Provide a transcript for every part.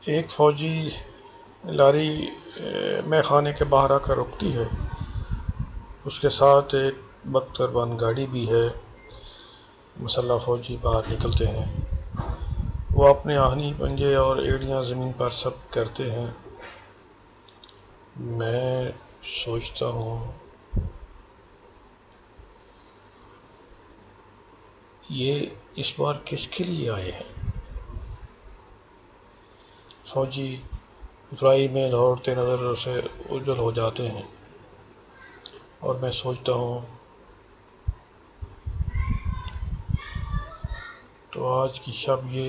एक फ़ौजी लारी में खाने के बाहर आकर रुकती है। उसके साथ एक बख्तरबंद गाड़ी भी है। मुसल्लह फ़ौजी बाहर निकलते हैं। वो अपने आहनी पंजे और एड़ियाँ ज़मीन पर सब करते हैं। मैं सोचता हूँ, ये इस बार किसके लिए आए हैं? फ़ौजी इफ़राई में दौड़ते नज़र से उजल हो जाते हैं और मैं सोचता हूँ, तो आज की शब ये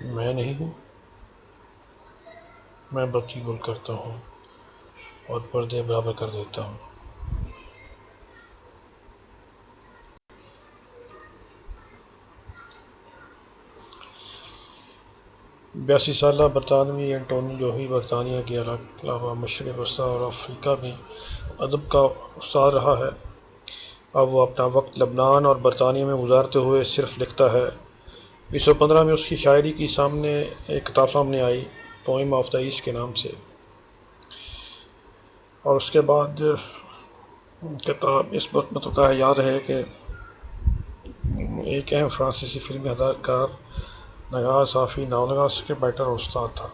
मैं नहीं हूँ। मैं बत्ती गुल करता हूँ और पर्दे बराबर कर देता हूँ। 82 साला बरतानवी एंटोनी जो ही बरतानिया के अलावा मशरिक़ वस्ती और अफ्रीका में अदब का उस्ताद रहा है, अब वो अपना वक्त लबनान और बरतानिया में गुजारते हुए सिर्फ लिखता है। 1915 में उसकी शायरी की सामने एक किताब सामने आई, पोएम ऑफ द ईस्ट के नाम से, और उसके बाद किताब इस बात में तो कहा याद है कि एक अहम फ्रांसीसी फिल्मी अदाकार नगाह साफ़ी नावनगाह के बैटर उस्ताद था।